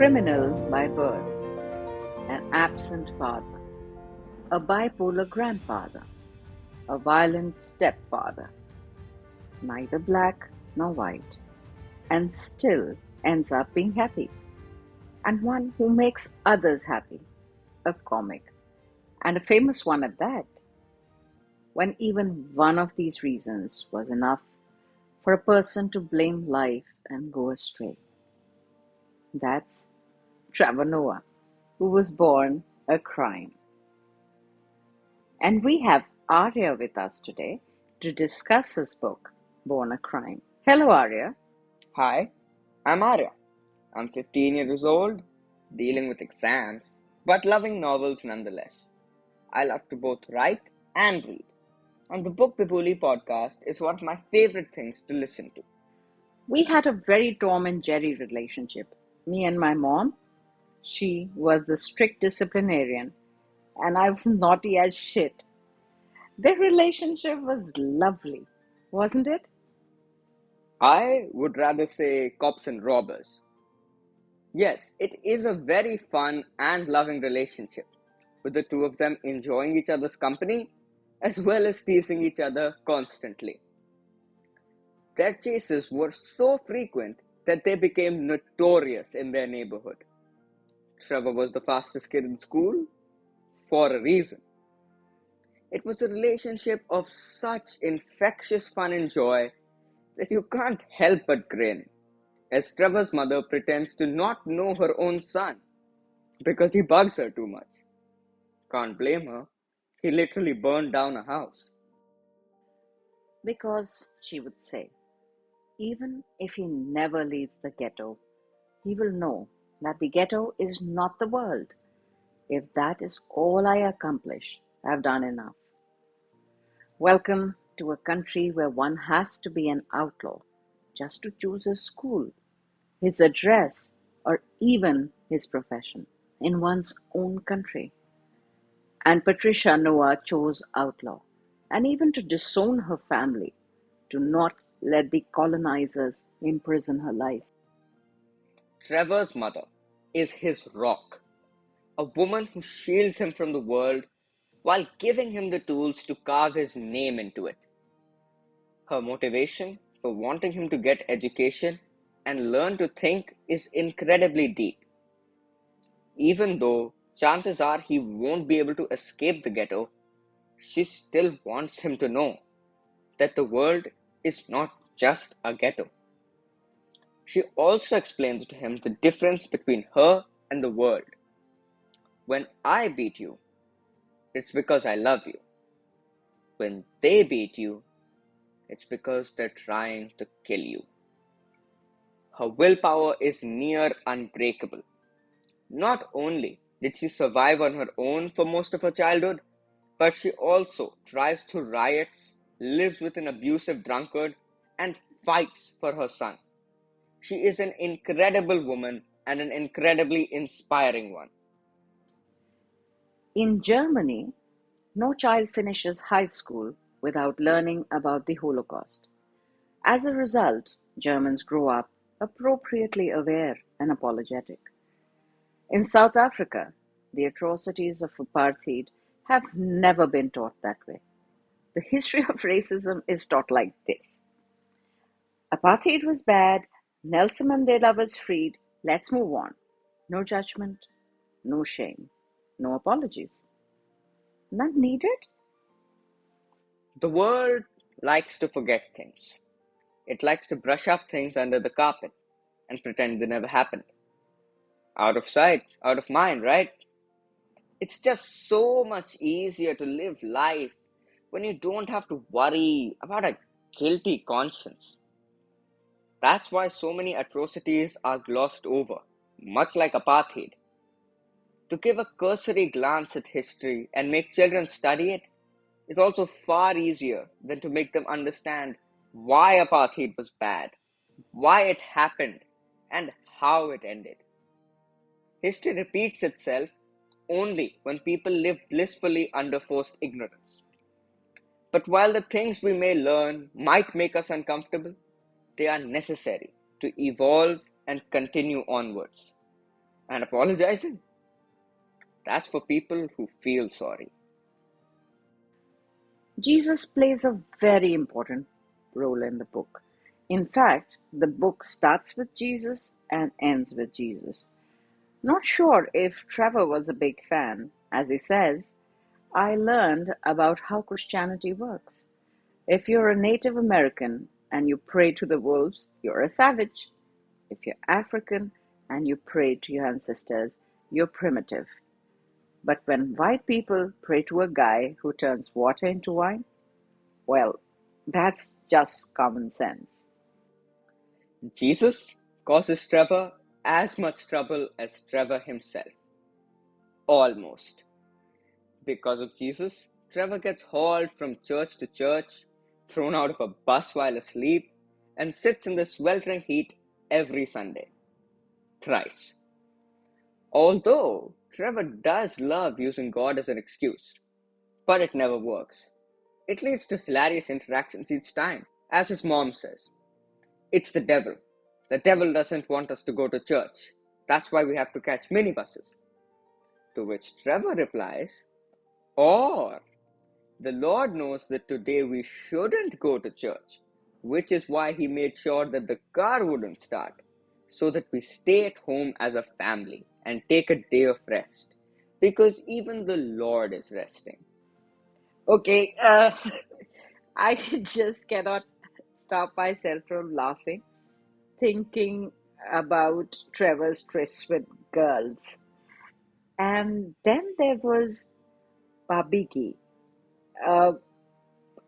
criminal by birth, an absent father, a bipolar grandfather, a violent stepfather, neither black nor white, and still ends up being happy, and one who makes others happy, a comic, and a famous one at that, when even one of these reasons was enough for a person to blame life and go astray. That's Trevor Noah, who was born a crime. And we have Arya with us today to discuss his book, Born a Crime. Hello, Arya. Hi, I'm Arya. I'm 15 years old, dealing with exams, but loving novels nonetheless. I love to both write and read, and the Bookbibuli podcast is one of my favorite things to listen to. We had a very Tom and Jerry relationship. Me and my mom, she was the strict disciplinarian, and I was naughty as shit. Their relationship was lovely, wasn't it? I would rather say cops and robbers. Yes, it is a very fun and loving relationship, with the two of them enjoying each other's company as well as teasing each other constantly. Their chases were so frequent that they became notorious in their neighborhood. Trevor was the fastest kid in school for a reason. It was a relationship of such infectious fun and joy that you can't help but grin, as Trevor's mother pretends to not know her own son because he bugs her too much. Can't blame her. He literally burned down a house. Because, she would say, even if he never leaves the ghetto, he will know that the ghetto is not the world. If that is all I accomplish, I've done enough. Welcome to a country where one has to be an outlaw just to choose his school, his address, or even his profession in one's own country. And Patricia Noah chose outlaw, and even to disown her family, to not let the colonizers imprison her life. Trevor's mother is his rock, a woman who shields him from the world while giving him the tools to carve his name into it. Her motivation for wanting him to get education and learn to think is incredibly deep. Even though chances are he won't be able to escape the ghetto, she still wants him to know that the world is not just a ghetto. She also explains to him the difference between her and the world. When I beat you, it's because I love you. When they beat you, it's because they're trying to kill you. Her willpower is near unbreakable. Not only did she survive on her own for most of her childhood, but she also drives through riots, lives with an abusive drunkard, and fights for her son. She is an incredible woman and an incredibly inspiring one. In Germany, no child finishes high school without learning about the Holocaust. As a result, Germans grow up appropriately aware and apologetic. In South Africa, the atrocities of apartheid have never been taught that way. The history of racism is taught like this: Apartheid was bad, Nelson Mandela was freed, let's move on. No judgment, no shame, no apologies. None needed? The world likes to forget things. It likes to brush up things under the carpet and pretend they never happened. Out of sight, out of mind, right? It's just so much easier to live life when you don't have to worry about a guilty conscience. That's why so many atrocities are glossed over, much like apartheid. To give a cursory glance at history and make children study it is also far easier than to make them understand why apartheid was bad, why it happened, and how it ended. History repeats itself only when people live blissfully under forced ignorance. But while the things we may learn might make us uncomfortable, they are necessary to evolve and continue onwards. And apologizing? That's for people who feel sorry. Jesus plays a very important role in the book. In fact, the book starts with Jesus and ends with Jesus. Not sure if Trevor was a big fan. As he says, I learned about how Christianity works. If you're a Native American and you pray to the wolves, you're a savage. If you're African and you pray to your ancestors, you're primitive. But when white people pray to a guy who turns water into wine, well, that's just common sense. Jesus causes Trevor as much trouble as Trevor himself. Almost. Because of Jesus, Trevor gets hauled from church to church, thrown out of a bus while asleep, and sits in the sweltering heat every Sunday. Thrice. Although Trevor does love using God as an excuse, but it never works. It leads to hilarious interactions each time. As his mom says, it's the devil. The devil doesn't want us to go to church. That's why we have to catch minibuses. To which Trevor replies, or the Lord knows that today we shouldn't go to church, which is why He made sure that the car wouldn't start, so that we stay at home as a family and take a day of rest, because even the Lord is resting. Okay, I just cannot stop myself from laughing, thinking about Trevor's trysts with girls. And then there was Babiki. Uh,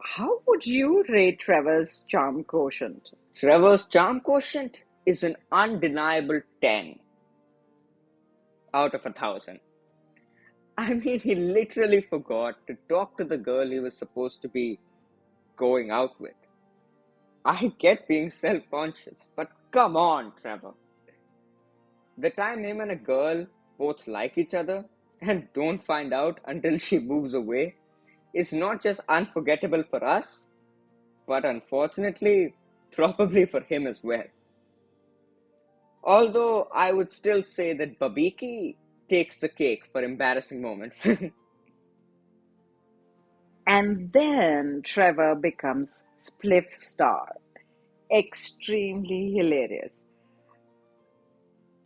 how would you rate Trevor's charm quotient? Trevor's charm quotient is an undeniable 10 out of 1,000. I mean, he literally forgot to talk to the girl he was supposed to be going out with. I get being self conscious, but come on, Trevor. The time him and a girl both like each other and don't find out until she moves away is not just unforgettable for us, but unfortunately, probably for him as well. Although I would still say that Babiki takes the cake for embarrassing moments. And then Trevor becomes Spliff Star. Extremely hilarious.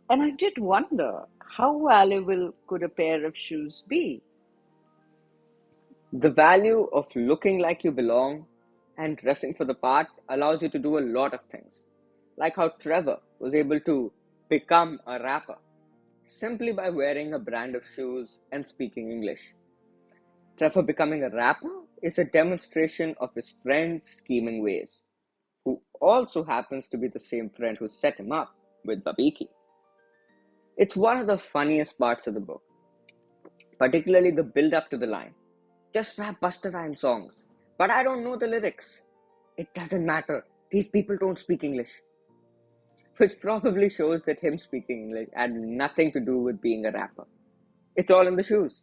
And I did wonder how valuable could a pair of shoes be? The value of looking like you belong and dressing for the part allows you to do a lot of things, like how Trevor was able to become a rapper simply by wearing a brand of shoes and speaking English. Trevor becoming a rapper is a demonstration of his friend's scheming ways, who also happens to be the same friend who set him up with Babiki. It's one of the funniest parts of the book, particularly the build up to the line. Just rap Buster Rhyme songs. But I don't know the lyrics. It doesn't matter. These people don't speak English. Which probably shows that him speaking English had nothing to do with being a rapper. It's all in the shoes.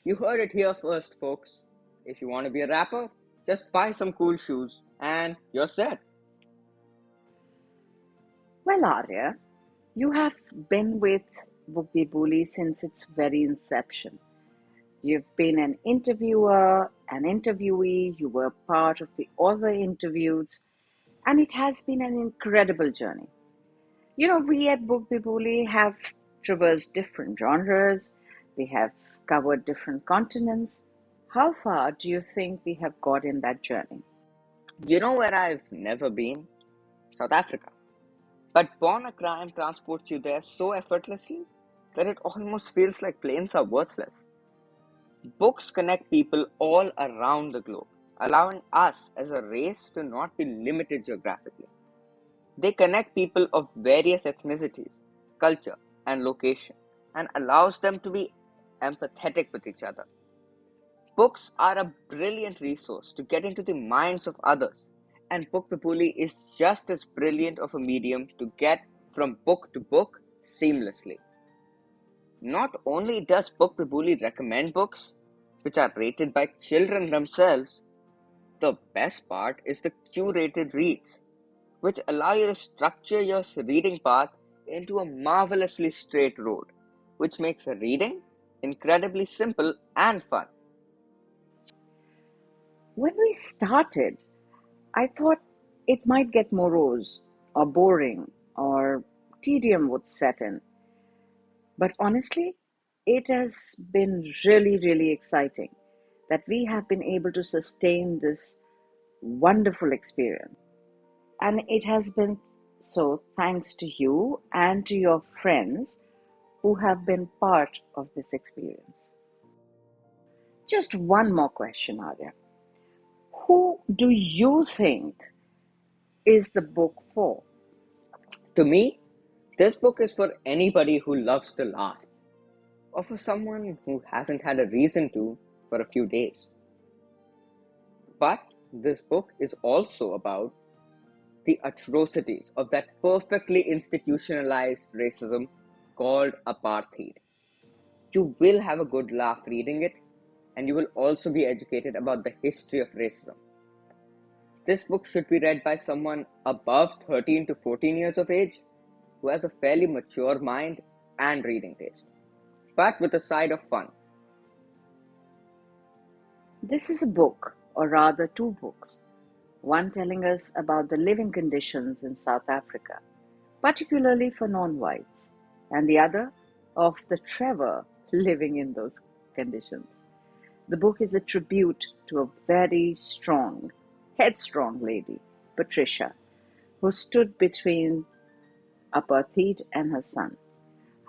You heard it here first, folks. If you want to be a rapper, just buy some cool shoes and you're set. Well, Arya, you have been with Bookbibuli since its very inception. You've been an interviewer, an interviewee, you were part of the author interviews, and it has been an incredible journey. You know, we at Bookbibuli have traversed different genres, we have covered different continents. How far do you think we have got in that journey? You know where I've never been? South Africa. But Born a Crime transports you there so effortlessly that it almost feels like planes are worthless. Books connect people all around the globe, allowing us as a race to not be limited geographically. They connect people of various ethnicities, culture, and location, and allows them to be empathetic with each other. Books are a brilliant resource to get into the minds of others, and Book Pipuli is just as brilliant of a medium to get from book to book seamlessly. Not only does Book Pipuli recommend books, which are rated by children themselves, the best part is the curated reads, which allow you to structure your reading path into a marvelously straight road. which makes reading incredibly simple and fun. When we started, I thought it might get morose or boring or tedium would set in. But honestly, it has been really, really exciting that we have been able to sustain this wonderful experience. And it has been so thanks to you and to your friends who have been part of this experience. Just one more question, Arya. Who do you think is the book for? To me, this book is for anybody who loves to laugh, or for someone who hasn't had a reason to for a few days. But this book is also about the atrocities of that perfectly institutionalized racism called apartheid. You will have a good laugh reading it, and you will also be educated about the history of racism. This book should be read by someone above 13 to 14 years of age who has a fairly mature mind and reading taste, but with a side of fun. This is a book, or rather two books, one telling us about the living conditions in South Africa, particularly for non whites, and the other of the Trevor living in those conditions. The book is a tribute to a very strong, headstrong lady, Patricia, who stood between apartheid and her son.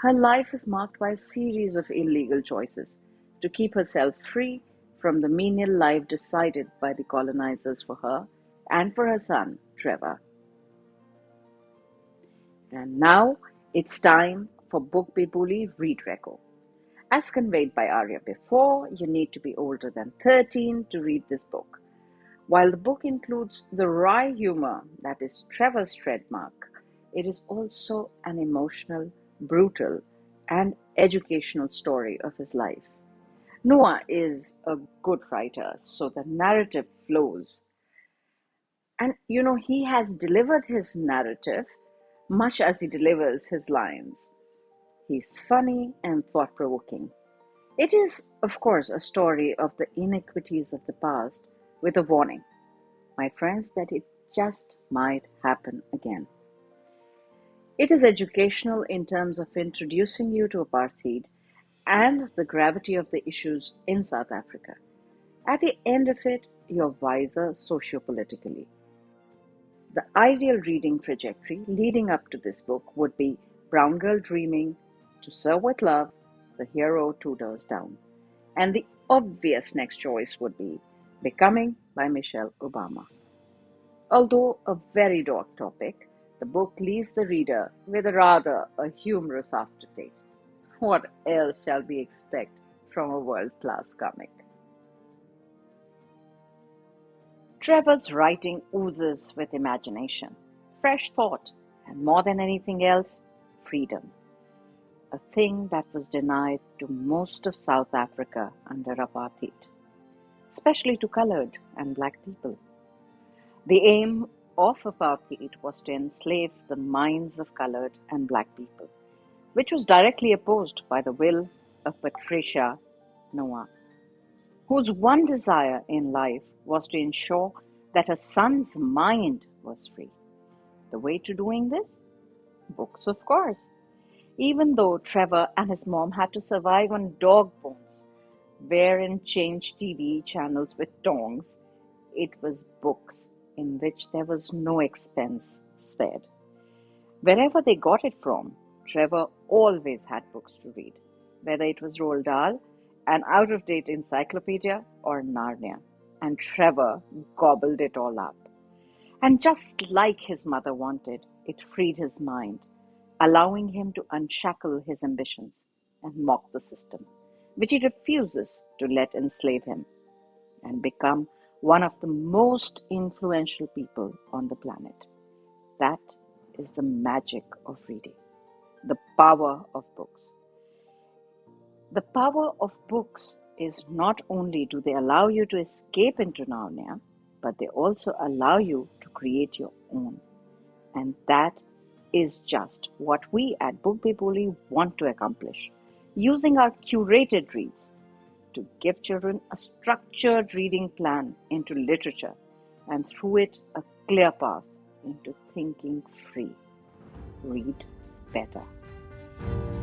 Her life is marked by a series of illegal choices to keep herself free from the menial life decided by the colonizers for her and for her son, Trevor. And now it's time for Bookbibuli Read Reco. As conveyed by Arya before, you need to be older than 13 to read this book. While the book includes the wry humor that is Trevor's trademark, it is also an emotional, brutal, and educational story of his life. Noah is a good writer, so the narrative flows. And he has delivered his narrative much as he delivers his lines. He's funny and thought provoking. It is, of course, a story of the inequities of the past with a warning, my friends, that it just might happen again. It is educational in terms of introducing you to apartheid and the gravity of the issues in South Africa. At the end of it, you're wiser sociopolitically. The ideal reading trajectory leading up to this book would be Brown Girl Dreaming, To Serve with Love, The Hero Two Doors Down. And the obvious next choice would be Becoming by Michelle Obama. Although a very dark topic, the book leaves the reader with a rather a humorous aftertaste. What else shall we expect from a world-class comic? Trevor's writing oozes with imagination, fresh thought, and more than anything else, freedom. A thing that was denied to most of South Africa under apartheid, especially to colored and black people. The aim of apartheid was to enslave the minds of colored and black people, which was directly opposed by the will of Patricia Noah, whose one desire in life was to ensure that her son's mind was free. The way to doing this? Books, of course. Even though Trevor and his mom had to survive on dog bones, wear and change TV channels with tongs, it was books in which there was no expense spared. Wherever they got it from, Trevor always had books to read, whether it was Roald Dahl, an out of date encyclopedia, or Narnia. And Trevor gobbled it all up. And just like his mother wanted, it freed his mind, allowing him to unshackle his ambitions and mock the system, which he refuses to let enslave him, and become one of the most influential people on the planet. That is the magic of reading, the power of books. The power of books is not only do they allow you to escape into Narnia, but they also allow you to create your own. And that is just what we at Bookbibuli want to accomplish. using our curated reads to give children a structured reading plan into literature and through it a clear path into thinking free. Read better.